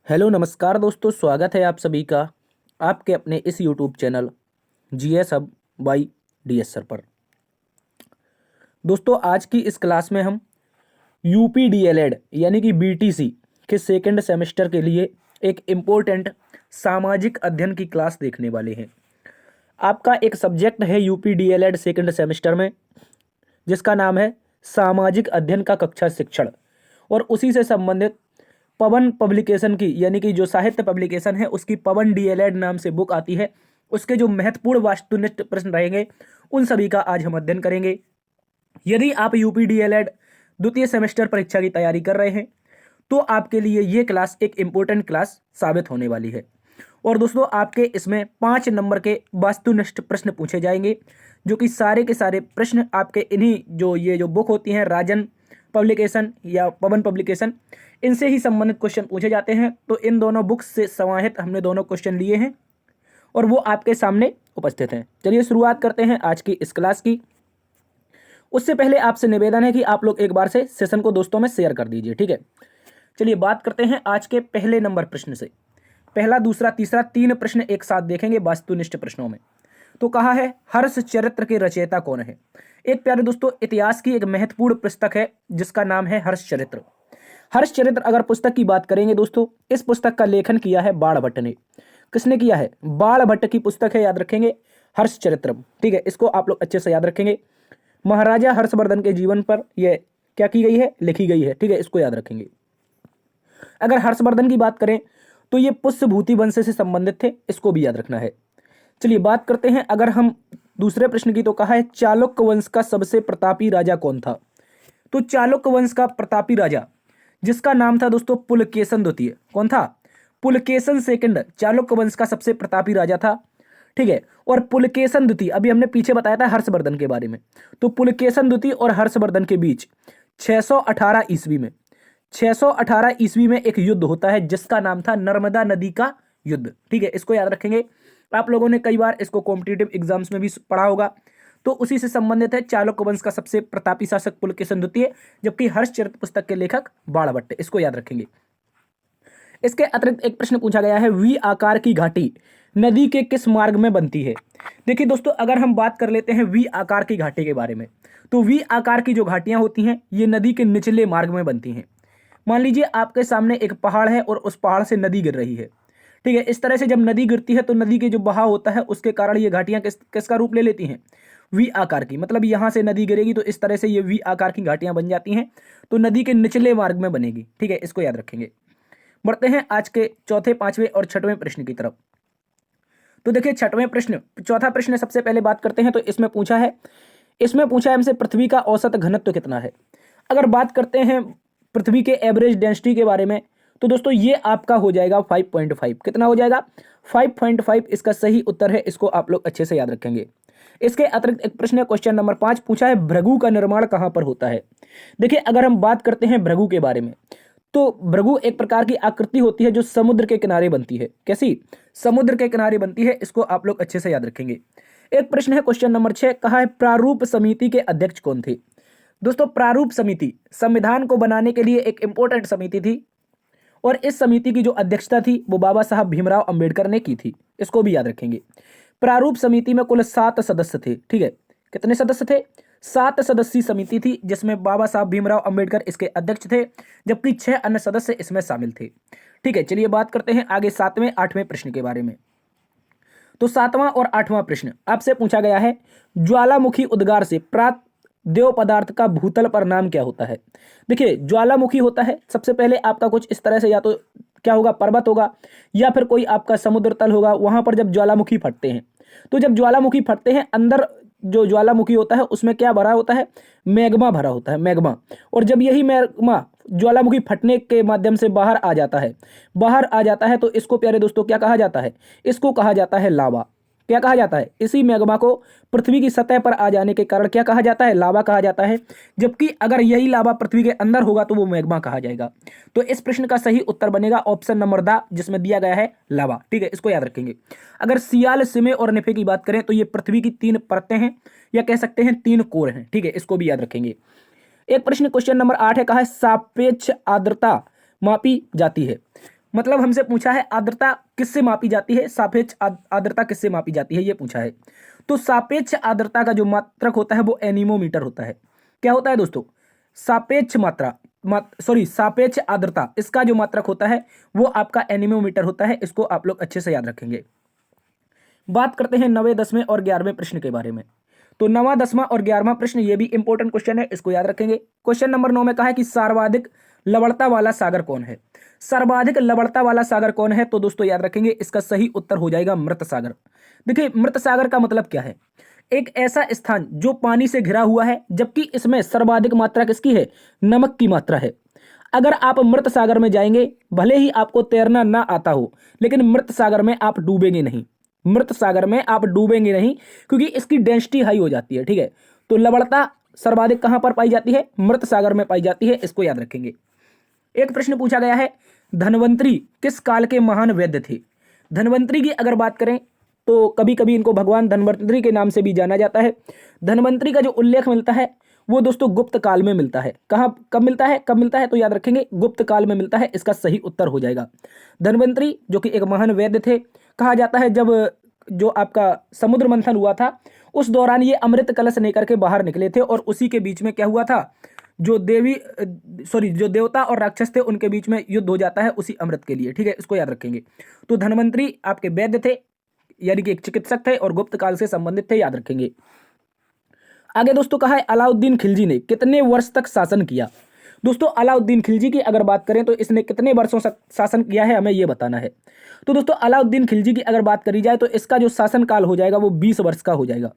Hello नमस्कार दोस्तों, स्वागत है आप सभी का आपके अपने इस YouTube channel GS hub by DS sir पर। दोस्तों आज की इस क्लास में हम यूपी डीएलएड यानी कि बीटीसी के सेकंड सेमेस्टर के लिए एक इम्पोर्टेंट सामाजिक अध्ययन की क्लास देखने वाले हैं। आपका एक सब्जेक्ट है यूपी डीएलएड सेकंड सेमेस्टर में जिसका नाम है सामाजिक अध्ययन का कक्षा शिक्षण, और उसी से संबंधित पवन पब्लिकेशन की यानी कि जो साहित्य पब्लिकेशन है उसकी पवन डीएलएड नाम से बुक आती है, उसके जो महत्वपूर्ण वास्तुनिष्ठ प्रश्न रहेंगे उन सभी का आज हम अध्ययन करेंगे। यदि आप यूपी डीएलएड द्वितीय सेमेस्टर परीक्षा की तैयारी कर रहे हैं तो आपके लिए ये क्लास एक इम्पोर्टेंट क्लास साबित होने वाली है। और दोस्तों आपके इसमें 5 नंबर के वास्तुनिष्ठ प्रश्न पूछे जाएंगे, जो कि सारे के सारे प्रश्न आपके इन्हीं जो बुक होती हैं राजन पब्लिकेशन या पवन पब्लिकेशन, इनसे ही संबंधित क्वेश्चन पूछे जाते हैं। तो इन दोनों बुक्स से समाहित हमने दोनों क्वेश्चन लिए हैं और वो आपके सामने उपस्थित हैं। चलिए शुरुआत करते हैं आज की इस क्लास की। उससे पहले आपसे निवेदन है कि आप लोग एक बार से सेशन को दोस्तों में शेयर कर दीजिए, ठीक है। चलिए बात करते हैं आज के पहले नंबर प्रश्न से। पहला, दूसरा, तीसरा 3 प्रश्न एक साथ देखेंगे वास्तुनिष्ठ प्रश्नों में। तो कहा है हर्ष चरित्र के रचयिता कौन है। एक प्यारे दोस्तों इतिहास की एक महत्वपूर्ण पुस्तक है जिसका नाम है हर्ष चरित्र। हर्ष चरित्र अगर पुस्तक की बात करेंगे दोस्तों, इस पुस्तक का लेखन किया है बाणभट्ट ने। किसने किया है? बाणभट्ट की पुस्तक है, याद रखेंगे, हर्ष चरित्र, ठीक है। इसको आप लोग अच्छे से याद रखेंगे। महाराजा हर्षवर्धन के जीवन पर यह क्या की गई है? लिखी गई है, ठीक है। इसको याद रखेंगे। अगर हर्षवर्धन की बात करें तो ये पुष्यभूति वंश से संबंधित थे, इसको भी याद रखना है। चलिए बात करते हैं अगर हम दूसरे प्रश्न की। तो कहा है चालुक्य वंश का सबसे प्रतापी राजा कौन था। तो चालुक्य वंश का प्रतापी राजा जिसका नाम था दोस्तों पुलकेशन द्वितीय, कौन था? पुलकेशन सेकंड चालुक्य वंश का सबसे प्रतापी राजा था, ठीक है। और पुलकेशन द्वितीय, अभी हमने पीछे बताया था हर्षवर्धन के बारे में, तो पुलकेशन द्वितीय और हर्षवर्धन के बीच 618 ईस्वी में 618 ईस्वी में एक युद्ध होता है जिसका नाम था नर्मदा नदी का युद्ध, ठीक है। इसको याद रखेंगे। आप लोगों ने कई बार इसको कॉम्पिटिटिव एग्जाम्स में भी पढ़ा होगा। तो उसी से संबंधित है चालुक्य वंश का सबसे प्रतापी शासक पुलकेशन द्वितीय, जबकि हर्षचरित्र पुस्तक के लेखक बाणभट्ट, इसको याद रखेंगे। इसके अतिरिक्त एक प्रश्न पूछा गया है वी आकार की घाटी नदी के किस मार्ग में बनती है। देखिए दोस्तों अगर हम बात कर लेते हैं वी आकार की घाटी के बारे में, तो वी आकार की जो घाटियां होती हैं ये नदी के निचले मार्ग में बनती हैं। मान लीजिए आपके सामने एक पहाड़ है और उस पहाड़ से नदी गिर रही है, ठीक है। इस तरह से जब नदी गिरती है तो नदी के जो बहाव होता है उसके कारण ये घाटियां किसका रूप ले लेती हैं? वी आकार की। मतलब यहां से नदी गिरेगी तो इस तरह से ये वी आकार की घाटियां बन जाती हैं, तो नदी के निचले मार्ग में बनेगी, ठीक है। इसको याद रखेंगे। बढ़ते हैं आज के चौथे, पांचवें और छठवें प्रश्न की तरफ। तो देखिए छठवें प्रश्न, चौथा प्रश्न सबसे पहले बात करते हैं। तो इसमें पूछा है हमसे पृथ्वी का औसत घनत्व कितना है। अगर बात करते हैं पृथ्वी के एवरेज डेंसिटी के बारे में, तो दोस्तों ये आपका हो जाएगा 5.5। कितना हो जाएगा? 5.5 इसका सही उत्तर है। इसको आप लोग अच्छे से याद रखेंगे। इसके अतिरिक्त एक प्रश्न है, क्वेश्चन नंबर 5 पूछा है भृगु का निर्माण कहां पर होता है। देखिए अगर हम बात करते हैं भृगु के बारे में, तो भृगु एक प्रकार की आकृति होती है जो समुद्र के किनारे बनती है। कैसी? समुद्र के किनारे बनती है। इसको आप लोग अच्छे से याद रखेंगे। एक प्रश्न है क्वेश्चन नंबर 6, कहा है प्रारूप समिति के अध्यक्ष कौन थे। दोस्तों प्रारूप समिति संविधान को बनाने के लिए एक इंपॉर्टेंट समिति थी और इस समिति की जो अध्यक्षता थी वो बाबा साहब भीमराव अंबेडकर ने की थी। इसको भी याद रखेंगे। प्रारूप समिति में कुल 7 सदस्य थे, ठीक है। कितने सदस्य थे? 7 सदस्यीय समिति थी जिसमें बाबा साहब भीमराव अंबेडकर इसके अध्यक्ष थे, जबकि 6 अन्य सदस्य इसमें शामिल थे, ठीक है। चलिए बात करते हैं आगे 7वें 8वें प्रश्न के बारे में। तो 7वां और 8वां प्रश्न आपसे पूछा गया है ज्वालामुखी उद्गार से प्राप्त देव पदार्थ का भूतल पर नाम क्या होता है। देखिए ज्वालामुखी होता है, सबसे पहले आपका कुछ इस तरह से या तो क्या होगा, पर्वत होगा या फिर कोई आपका समुद्र तल होगा। वहां पर जब ज्वालामुखी फटते हैं, तो जब ज्वालामुखी फटते हैं अंदर जो ज्वालामुखी होता है उसमें क्या भरा होता है? मैग्मा भरा होता है, मैग्मा। और जब यही मैग्मा ज्वालामुखी फटने के माध्यम से बाहर आ जाता है तो इसको प्यारे दोस्तों क्या कहा जाता है? इसको कहा जाता है लावा। क्या कहा जाता है? इसी मैग्मा को पृथ्वी की सतह पर आ जाने के कारण क्या कहा जाता है? लावा कहा जाता है। जबकि अगर यही लावा पृथ्वी के अंदर होगा तो वो मैग्मा कहा जाएगा। तो इस प्रश्न का सही उत्तर बनेगा ऑप्शन नंबर द, जिसमें दिया गया है लावा, ठीक है। इसको याद रखेंगे। अगर सियाल, सिमे और निफे की बात करें तो ये पृथ्वी की 3 परतें हैं या कह सकते हैं 3 कोर हैं, ठीक है। इसको भी याद रखेंगे। एक प्रश्न क्वेश्चन नंबर 8 है, कहा है सापेक्ष आर्द्रता मापी जाती है। मतलब हमसे पूछा है आर्द्रता किससे मापी जाती है, सापेक्ष आर्द्रता किससे मापी जाती है, ये पूछा है। तो सापेक्ष आर्द्रता का जो मात्रक होता है वो एनीमोमीटर होता है। क्या होता है दोस्तों? सापेक्ष सापेक्ष आर्द्रता, इसका जो मात्रक होता है वो आपका एनीमोमीटर होता है। इसको आप लोग अच्छे से याद रखेंगे। बात करते हैं 9वें, 10वें और 11वें प्रश्न के बारे में। तो 9वां, 10वां और 11वां प्रश्न ये भी इंपॉर्टेंट क्वेश्चन है, इसको याद रखेंगे। क्वेश्चन नंबर 9 में कहा है कि सर्वाधिक लवणता वाला सागर कौन है। सर्वाधिक लवणता वाला सागर कौन है? तो दोस्तों याद रखेंगे, इसका सही उत्तर हो जाएगा मृत सागर। देखिए, मृत सागर का मतलब क्या है? एक ऐसा स्थान जो पानी से घिरा हुआ है, जबकि इसमें सर्वाधिक मात्रा किसकी है? नमक की मात्रा है। अगर आप मृत सागर में जाएंगे, भले ही आपको तैरना ना आता हो, लेकिन मृत सागर में आप डूबेंगे नहीं। मृत सागर में आप डूबेंगे नहीं, क्योंकि इसकी डेंसिटी हाई हो जाती है। ठीक है, तो लवणता सर्वाधिक कहां पर पाई जाती है? मृत सागर में पाई जाती है। इसको याद रखेंगे। एक प्रश्न पूछा गया है, धन्वंतरी किस काल के महान वैद्य थे? धन्वंतरी की अगर बात करें तो कभी कभी इनको भगवान धन्वंतरी के नाम से भी जाना जाता है। धन्वंतरी का जो उल्लेख मिलता है वो दोस्तों गुप्त काल में मिलता है। कहाँ, कब मिलता है? कब मिलता है? तो याद रखेंगे, गुप्त काल में मिलता है। इसका सही उत्तर हो जाएगा धन्वंतरी, जो कि एक महान वैद्य थे। कहा जाता है जब जो आपका समुद्र मंथन हुआ था, उस दौरान ये अमृत कलश लेकर के बाहर निकले थे, और उसी के बीच में क्या हुआ था? जो जो देवता और राक्षस थे उनके बीच में युद्ध हो जाता है उसी अमृत के लिए। ठीक है, इसको याद रखेंगे। तो धन्वंतरी आपके वैद्य थे, यानी कि एक चिकित्सक थे, और गुप्त काल से संबंधित थे, याद रखेंगे। आगे दोस्तों कहा है, अलाउद्दीन खिलजी ने कितने वर्ष तक शासन किया? दोस्तों अलाउद्दीन खिलजी की अगर बात करें तो इसने कितने वर्षों तक शासन किया है, हमें यह बताना है। तो दोस्तों अलाउद्दीन खिलजी की अगर बात करी जाए तो इसका जो शासन काल हो जाएगा वो 20 वर्ष का हो जाएगा।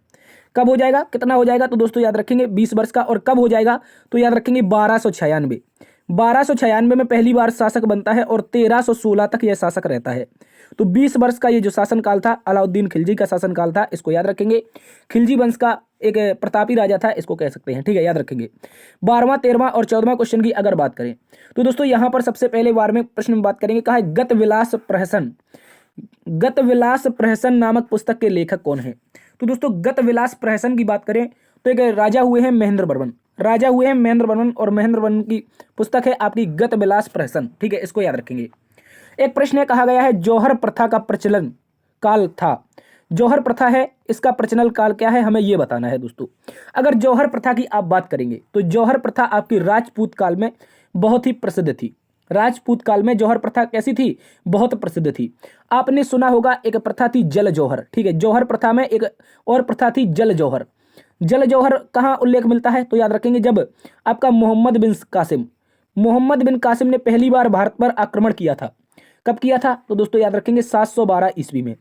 कब हो जाएगा? कितना हो जाएगा? तो दोस्तों याद रखेंगे 20 वर्ष का। और कब हो जाएगा? तो याद रखेंगे 1296। 1296 में पहली बार शासक बनता है, और 1316 तक यह शासक रहता है। तो 20 वर्ष का ये जो शासनकाल था, अलाउद्दीन खिलजी का शासनकाल था, इसको याद रखेंगे। खिलजी वंश का एक प्रतापी राजा था, इसको कह सकते हैं। ठीक है, याद रखेंगे। 12वां, 13वां और 14वां क्वेश्चन की अगर बात करें तो दोस्तों यहां पर सबसे पहले 12वें प्रश्न में बात करेंगे। कहा है, गत विलास प्रहसन नामक पुस्तक के लेखक कौन है? तो दोस्तों गत विलास प्रहसन की बात करें तो एक राजा हुए हैं महेंद्र वर्मन। राजा हुए हैं महेंद्र वर्मन, और महेंद्र वर्मन की पुस्तक है आपकी गत विलास प्रहसन। ठीक है, इसको याद रखेंगे। एक प्रश्न है, कहा गया है जौहर प्रथा का प्रचलन काल था। जौहर प्रथा है, इसका प्रचलन काल क्या है, हमें यह बताना है दोस्तों। अगर जौहर प्रथा की आप बात करेंगे तो जौहर प्रथा आपकी राजपूत काल में बहुत ही प्रसिद्ध थी। राजपूत काल में जौहर प्रथा कैसी थी? बहुत प्रसिद्ध थी। आपने सुना होगा एक प्रथा थी जल जौहर। ठीक है, जौहर प्रथा में एक और प्रथा थी जल जौहर। जल जौहर कहाँ उल्लेख मिलता है? तो याद रखेंगे, जब आपका मोहम्मद बिन कासिम ने पहली बार भारत पर आक्रमण किया था। कब किया था? तो दोस्तों याद रखेंगे 712 ईस्वी में।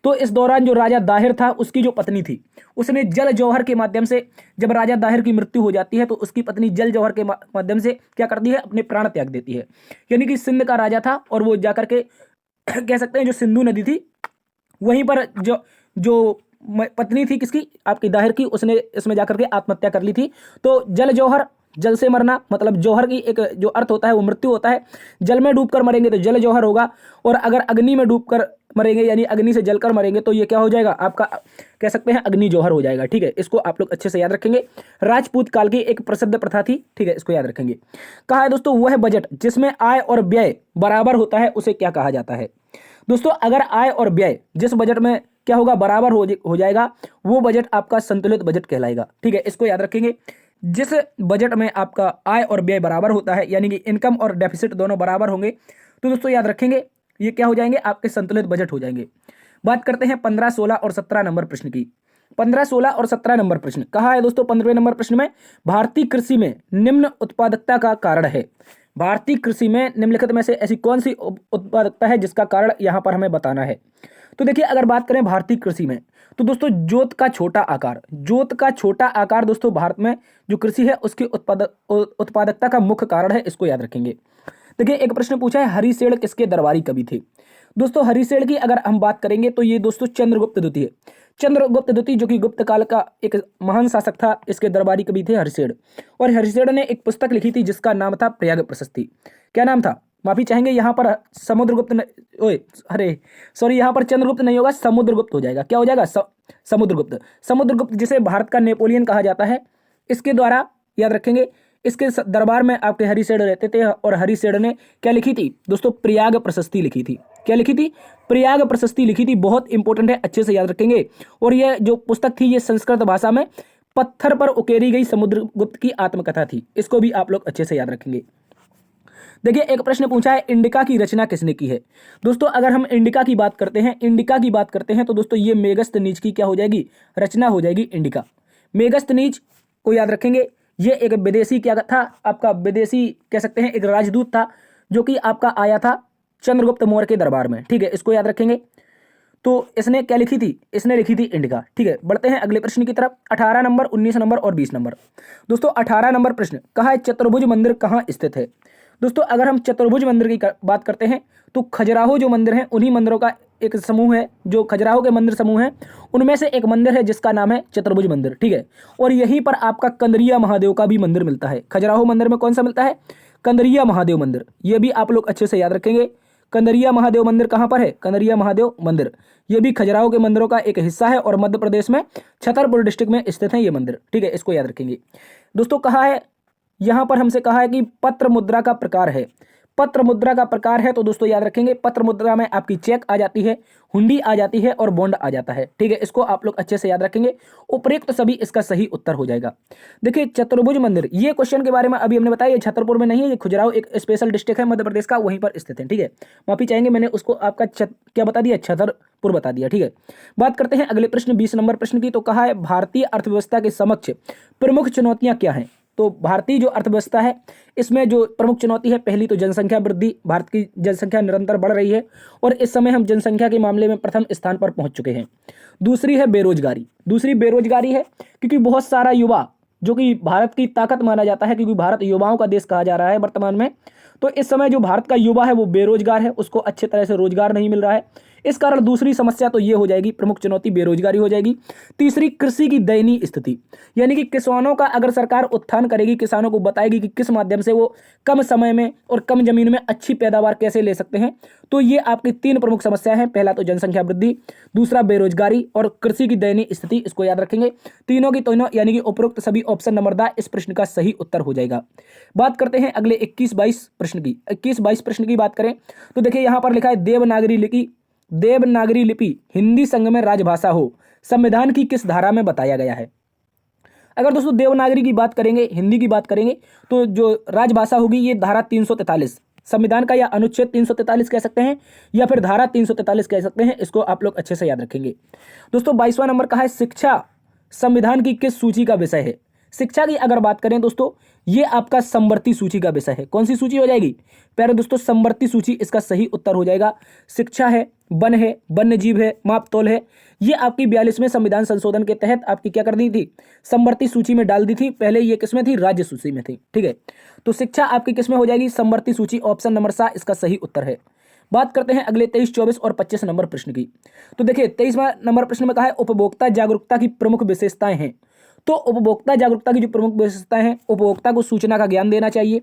तो इस दौरान जो राजा दाहिर था उसकी जो पत्नी थी, उसने जल जौहर के माध्यम से, जब राजा दाहिर की मृत्यु हो जाती है तो उसकी पत्नी जल जौहर के माध्यम से क्या करती है? अपने प्राण त्याग देती है। यानी कि सिंध का राजा था, और वो जाकर के कह सकते हैं जो सिंधु नदी थी वहीं पर जो पत्नी थी किसकी? आपकी दाहिर की, उसने इसमें जाकर के आत्महत्या कर ली थी। तो जल जौहर, जल से मरना, मतलब जौहर की एक जो अर्थ होता है वो मृत्यु होता है। जल में डूबकर मरेंगे तो जल जौहर होगा, और अगर अग्नि में डूबकर मरेंगे यानी अग्नि से जलकर मरेंगे तो ये क्या हो जाएगा? आपका कह सकते हैं अग्नि जौहर हो जाएगा। ठीक है, इसको आप लोग अच्छे से याद रखेंगे। राजपूत काल की एक प्रसिद्ध प्रथा थी। ठीक है, इसको याद रखेंगे। कहा है दोस्तों, वह बजट जिसमें आय और व्यय बराबर होता है उसे क्या कहा जाता है? दोस्तों अगर आय और व्यय जिस बजट में क्या होगा? बराबर हो जाएगा, वो बजट आपका संतुलित बजट कहलाएगा। ठीक है, इसको याद रखेंगे। जिस बजट में आपका आय और व्यय बराबर होता है, यानी कि इनकम और डेफिसिट दोनों बराबर होंगे, तो दोस्तों याद रखेंगे ये क्या हो जाएंगे? आपके संतुलित बजट हो जाएंगे। बात करते हैं 15, 16 और 17 नंबर प्रश्न की। 15, 16 और 17 नंबर प्रश्न कहा है दोस्तों 15वें नंबर प्रश्न में, भारतीय कृषि में निम्न उत्पादकता का कारण है। भारतीय कृषि में निम्नलिखित में से ऐसी कौन सी उत्पादकता है जिसका कारण यहां पर हमें बताना है? तो देखिए, अगर बात करें भारतीय कृषि में तो दोस्तों जोत का छोटा आकार दोस्तों भारत में जो कृषि है उसकी उत्पादकता का मुख्य कारण है। इसको याद रखेंगे। देखिए, एक प्रश्न पूछा है, हरिसेन किसके दरबारी कवि थे? दोस्तों हरिसेन की अगर हम बात करेंगे तो ये दोस्तों चंद्रगुप्त द्वितीय, जो कि गुप्त काल का एक महान शासक था, इसके दरबारी कवि थे हरिसेन। और हरिसेन ने एक पुस्तक लिखी थी जिसका नाम था प्रयाग प्रशस्ति। क्या नाम था? माफी चाहेंगे, यहाँ पर यहाँ पर चंद्रगुप्त नहीं होगा, समुद्रगुप्त हो जाएगा। क्या हो जाएगा? समुद्रगुप्त। जिसे भारत का नेपोलियन कहा जाता है, इसके द्वारा याद रखेंगे इसके दरबार में आपके हरिसेठ रहते थे और हरिसेठ ने क्या लिखी थी दोस्तों, प्रयाग प्रशस्ति लिखी थी। क्या लिखी थी? प्रयाग प्रशस्ति लिखी थी। बहुत इंपॉर्टेंट है, अच्छे से याद रखेंगे। और यह जो पुस्तक थी ये संस्कृत भाषा में पत्थर पर उकेरी गई समुद्रगुप्त की आत्मकथा थी। इसको भी आप लोग अच्छे से याद रखेंगे। देखिए एक प्रश्न पूछा है, इंडिका की रचना किसने की है? दोस्तों अगर हम इंडिका की बात करते हैं, तो दोस्तों ये मेगस्थनीज की क्या हो जाएगी? रचना हो जाएगी इंडिका। मेगस्थनीज को याद रखेंगे। ये एक विदेशी क्या था, आपका विदेशी कह सकते हैं, एक राजदूत था जो कि आपका आया था चंद्रगुप्त मौर्य के दरबार में। ठीक है, इसको याद रखेंगे। तो इसने क्या लिखी थी? इसने लिखी थी इंडिका। ठीक है, बढ़ते हैं अगले प्रश्न की तरफ। 18 नंबर, 19 नंबर और 20 नंबर। दोस्तों 18 नंबर प्रश्न, कहा है चतुर्भुज मंदिर कहाँ स्थित है? दोस्तों अगर हम चतुर्भुज मंदिर की बात करते हैं तो खजुराहो जो मंदिर है उन्हीं मंदिरों का एक समूह है, जो खजुराहो के मंदिर समूह है उनमें से एक मंदिर है जिसका नाम है चतुर्भुज मंदिर। ठीक है, और यहीं पर आपका कंदरिया महादेव का भी मंदिर मिलता है। खजुराहो मंदिर में कौन सा मिलता है? कंदरिया महादेव मंदिर। ये भी आप लोग अच्छे से याद रखेंगे। कंदरिया महादेव मंदिर कहाँ पर है? कंदरिया महादेव मंदिर ये भी खजुराहो के मंदिरों का एक हिस्सा है और मध्य प्रदेश में छतरपुर डिस्ट्रिक्ट में स्थित है ये मंदिर। ठीक है, इसको याद रखेंगे। दोस्तों कहा है, यहां पर हमसे कहा है कि पत्र मुद्रा का प्रकार है। पत्र मुद्रा का प्रकार है तो दोस्तों याद रखेंगे, पत्र मुद्रा में आपकी चेक आ जाती है, हुंडी आ जाती है और बॉन्ड आ जाता है। ठीक है, इसको आप लोग अच्छे से याद रखेंगे। उपयुक्त सभी इसका सही उत्तर हो जाएगा। देखिए चतुर्भुज मंदिर, ये क्वेश्चन के बारे में अभी हमने बताया, ये छतरपुर में नहीं है, ये खजुराहो एक स्पेशल डिस्ट्रिक्ट है मध्य प्रदेश का, वहीं पर स्थित है। ठीक है, माफी चाहेंगे, मैंने उसको आपका क्या बता दिया? छतरपुर बता दिया। ठीक है, बात करते हैं अगले प्रश्न 20 नंबर प्रश्न की। तो कहा है भारतीय अर्थव्यवस्था के समक्ष प्रमुख चुनौतियां क्या हैं? तो भारतीय जो अर्थव्यवस्था है इसमें जो प्रमुख चुनौती है, पहली तो जनसंख्या वृद्धि। भारत की जनसंख्या निरंतर बढ़ रही है और इस समय हम जनसंख्या के मामले में प्रथम स्थान पर पहुंच चुके हैं। दूसरी है बेरोजगारी। दूसरी बेरोजगारी है क्योंकि बहुत सारा युवा, जो कि भारत की ताकत माना जाता है, क्योंकि भारत युवाओं का देश कहा जा रहा है वर्तमान में, तो इस समय जो भारत का युवा है वो बेरोजगार है, उसको अच्छे तरह से रोजगार नहीं मिल रहा है। इस कारण दूसरी समस्या तो ये हो जाएगी, प्रमुख चुनौती बेरोजगारी हो जाएगी। तीसरी कृषि की दयनीय स्थिति, यानी कि किसानों का अगर सरकार उत्थान करेगी, किसानों को बताएगी कि किस माध्यम से वो कम समय में और कम जमीन में अच्छी पैदावार कैसे ले सकते हैं, तो ये आपकी तीन प्रमुख समस्या है। पहला तो जनसंख्या वृद्धि, दूसरा बेरोजगारी और कृषि की दयनीय स्थिति। इसको याद रखेंगे। तीनों की तीनों यानी कि उपरोक्त सभी ऑप्शन नंबर दा इस प्रश्न का सही उत्तर हो जाएगा। बात करते हैं अगले 21-22 प्रश्न की। 21-22 प्रश्न की बात करें तो देखिए यहां पर लिखा है देवनागरी लिपि हिंदी संघ में राजभाषा हो, संविधान की किस धारा में बताया गया है? अगर दोस्तों देवनागरी की बात करेंगे, हिंदी की बात करेंगे, तो जो राजभाषा होगी ये धारा 343 संविधान का, या अनुच्छेद 343 कह सकते हैं, या फिर धारा 343 कह सकते हैं। इसको आप लोग अच्छे से याद रखेंगे। दोस्तों 22वां नंबर का है शिक्षा संविधान की किस सूची का विषय है? शिक्षा की अगर बात करें दोस्तों, ये आपका समवर्ती सूची का विषय है। कौन सी सूची हो जाएगी प्यारे दोस्तों? समवर्ती सूची इसका सही उत्तर हो जाएगा। शिक्षा है, वन है, वन्य जीव है, मापतोल है, ये आपकी 42वें संविधान संशोधन के तहत आपकी क्या कर दी थी? समवर्ती सूची में डाल दी थी। पहले ये किसमें थी? राज्य सूची में थी। ठीक है, तो शिक्षा आपकी किसमें हो जाएगी? समवर्ती सूची। ऑप्शन नंबर सा इसका सही उत्तर है। बात करते हैं अगले 23, 24 और 25 नंबर प्रश्न की। तो देखिए 23वां नंबर प्रश्न में कहा है उपभोक्ता जागरूकता की प्रमुख विशेषताएं हैं। तो उपभोक्ता जागरूकता की जो प्रमुख विशेषताएं हैं, उपभोक्ता को सूचना का ज्ञान देना चाहिए,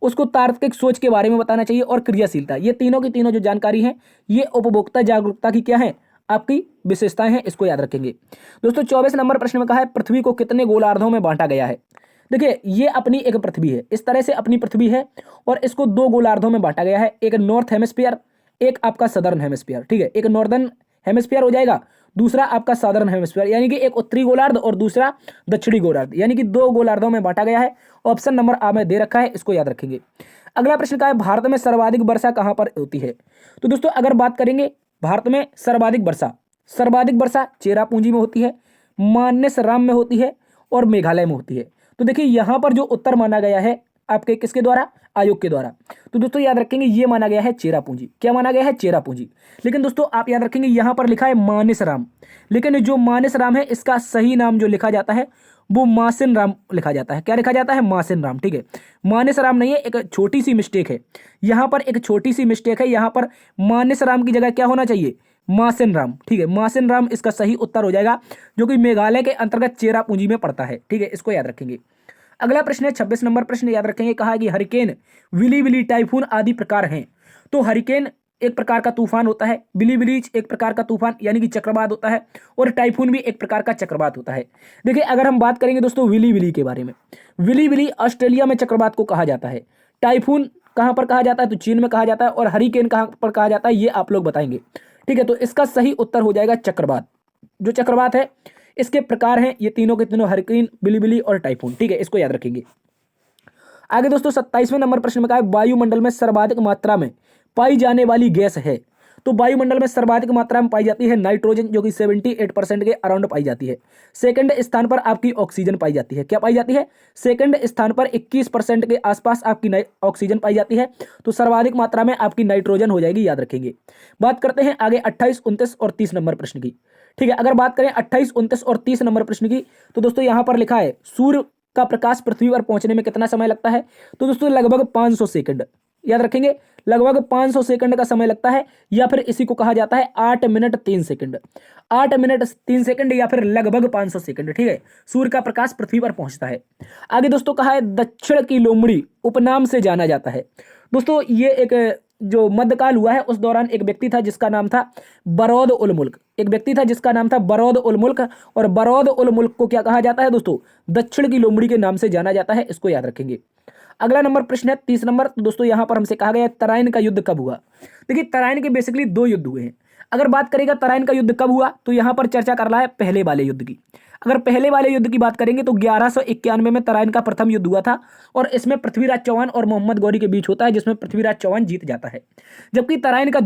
उसको तार्किक सोच के बारे में बताना चाहिए और क्रियाशीलता। ये तीनों की तीनों जो जानकारी है ये उपभोक्ता जागरूकता की क्या है? आपकी विशेषताएं हैं। इसको याद रखेंगे। दोस्तों 24 नंबर प्रश्न में कहा है पृथ्वी को कितने गोलार्धों में बांटा गया है? देखिए ये अपनी एक पृथ्वी है, इस तरह से अपनी पृथ्वी है और इसको दो गोलार्धों में बांटा गया है। एक नॉर्थ हेमिस्फीयर, एक आपका सदर्न हेमिस्फीयर। ठीक है, एक नॉर्दर्न हेमिस्फीयर हो जाएगा, दूसरा आपका साधारण हेमिस्फीयर, यानी कि एक उत्तरी गोलार्ध और दूसरा दक्षिणी गोलार्ध, यानी कि दो गोलार्धों में बांटा गया है। ऑप्शन नंबर आ में दे रखा है, इसको याद रखेंगे। अगला प्रश्न का है भारत में सर्वाधिक वर्षा कहां पर होती है? तो दोस्तों अगर बात करेंगे भारत में सर्वाधिक वर्षा चेरापूंजी में होती है, मानेसराम में होती है और मेघालय में होती है। तो देखिए यहां पर जो उत्तर माना गया है आपके किसके द्वारा? आयोग के द्वारा। तो दोस्तों याद रखेंगे ये माना गया है चेरापूंजी। क्या माना गया है? चेरापूंजी। लेकिन दोस्तों आप याद रखेंगे यहां पर लिखा है मानेसराम, लेकिन जो मानेसराम है इसका सही नाम जो लिखा जाता है वो मासिन राम लिखा जाता है। क्या लिखा जाता है? मासिन राम। ठीक है, मानेसराम नहीं है, एक छोटी सी मिस्टेक है यहां पर, एक छोटी सी मिस्टेक है यहां पर। मानेसराम की जगह क्या होना चाहिए? मासिन राम। ठीक है, मासिन राम इसका सही उत्तर हो जाएगा, जो कि मेघालय के अंतर्गत चेरापूंजी में पड़ता है। ठीक है, इसको याद रखेंगे। अगला प्रश्न है 26 नंबर प्रश्न, याद रखेंगे। कहा है कि हरिकेन, विली टाइफून आदि प्रकार हैं। तो हरिकेन एक प्रकार का तूफान होता है, बिलीबिलीज एक प्रकार का तूफान यानी कि चक्रवात होता है, और टाइफून भी एक प्रकार का चक्रवात होता है। देखिए अगर हम बात करेंगे दोस्तों विली विली के बारे में, विली विली ऑस्ट्रेलिया में चक्रवात को कहा जाता है। टाइफून कहाँ पर कहा जाता है, तो चीन में कहा जाता है। और हरिकेन कहाँ पर कहा जाता है, ये आप लोग बताएंगे। ठीक है, तो इसका सही उत्तर हो जाएगा चक्रवात। जो चक्रवात है इसके प्रकार हैं ये तीनों के तीनों, हरिकेन, बिलीबिली और टाइफून। ठीक है, इसको याद रखेंगे। आगे दोस्तों 27वें नंबर प्रश्न में कहा है वायुमंडल में सर्वाधिक मात्रा में पाई जाने वाली गैस है। तो वायुमंडल में सर्वाधिक मात्रा में पाई जाती है नाइट्रोजन, जो कि 78% के अराउंड पाई जाती है। सेकंड स्थान पर आपकी ऑक्सीजन पाई जाती है। क्या पाई जाती है? सेकंड स्थान पर 21% के आसपास आपकी ऑक्सीजन पाई जाती है। तो सर्वाधिक मात्रा में आपकी नाइट्रोजन हो जाएगी, याद रखेंगे। बात करते हैं आगे 28, 29 और 30 नंबर प्रश्न की। ठीक है, अगर बात करें 28, 29 और 30 नंबर प्रश्न की, तो दोस्तों यहां पर लिखा है सूर्य का प्रकाश पृथ्वी पर पहुंचने में कितना समय लगता है। तो दोस्तों लगभग 500 सेकंड, याद रखेंगे। लगभग 500 सेकंड का समय लगता है, या फिर इसी को कहा जाता है 8 मिनट 3 सेकंड। 8 मिनट 3 सेकंड या फिर लगभग 500 सेकंड। ठीक है, सूर्य का प्रकाश पृथ्वी पर पहुंचता है। आगे दोस्तों कहा है दक्षिण की लोमड़ी उपनाम से जाना जाता है। दोस्तों ये एक जो मध्यकाल हुआ है उस दौरान एक व्यक्ति था जिसका नाम था बरौद उल मुल्क। एक व्यक्ति था जिसका नाम था बरौद उल मुल्क, और बरौद उल मुल्क को क्या कहा जाता है दोस्तों? दक्षिण की लोमड़ी के नाम से जाना जाता है। इसको याद रखेंगे। अगला नंबर प्रश्न है 30 नंबर। तो दोस्तों यहां पर हमसे कहा गया तराइन का युद्ध कब हुआ। देखिए तराइन के बेसिकली 2 युद्ध हुए हैं। अगर बात करेगा तराइन का युद्ध कब हुआ, तो यहां पर चर्चा कर रहा है पहले वाले युद्ध की। अगर पहले वाले युद्ध की बात करेंगे तो 1191 में तराइन का प्रथम युद्ध हुआ था, और इसमें पृथ्वीराज चौहान और मोहम्मद गौरी के बीच होता है, जिसमें पृथ्वीराज चौहान जीत जाता है। जबकि तराइन का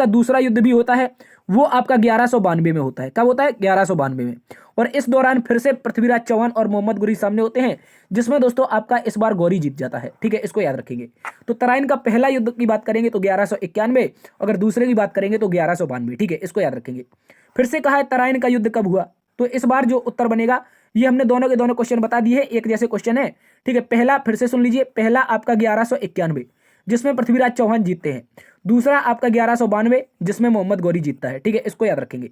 दूसरा युद्ध भी होता है, वो आपका 1192 में होता है। कब होता है? 1192 में। और इस दौरान फिर से पृथ्वीराज चौहान और मोहम्मद गौरी सामने होते हैं, जिसमें दोस्तों आपका इस बार गौरी जीत जाता है। ठीक है, इसको याद रखेंगे। तो तराइन का पहला युद्ध की बात करेंगे तो 1191, अगर दूसरे की बात करेंगे तो 1192। ठीक है, इसको याद रखेंगे। फिर से कहा है तराइन का युद्ध कब हुआ, तो इस बार जो उत्तर बनेगा, ये हमने दोनों के दोनों क्वेश्चन बता दिए हैं, एक जैसे क्वेश्चन है। ठीक है, पहला फिर से सुन लीजिए, पहला आपका 1191 जिसमें पृथ्वीराज चौहान जीतते हैं, दूसरा आपका 1192 जिसमें मोहम्मद गौरी जीतता है। ठीक है, इसको याद रखेंगे।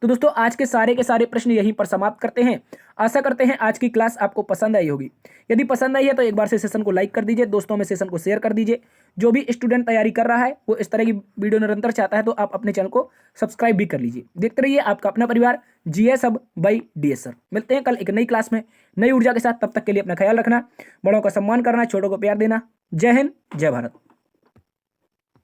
तो दोस्तों आज के सारे प्रश्न यहीं पर समाप्त करते हैं। आशा करते हैं आज की क्लास आपको पसंद आई होगी। यदि पसंद आई है तो एक बार से सेशन को लाइक कर दीजिए, दोस्तों में सेशन को शेयर कर दीजिए। जो भी स्टूडेंट तैयारी कर रहा है वो इस तरह की वीडियो निरंतर चाहता है तो आप अपने चैनल को सब्सक्राइब भी कर लीजिए। देखते रहिए आपका अपना परिवार GS hub by DS sir. मिलते हैं कल एक नई क्लास में नई ऊर्जा के साथ। तब तक के लिए अपना ख्याल रखना, बड़ों का सम्मान करना, छोटों को प्यार देना। जय हिंद, जय भारत।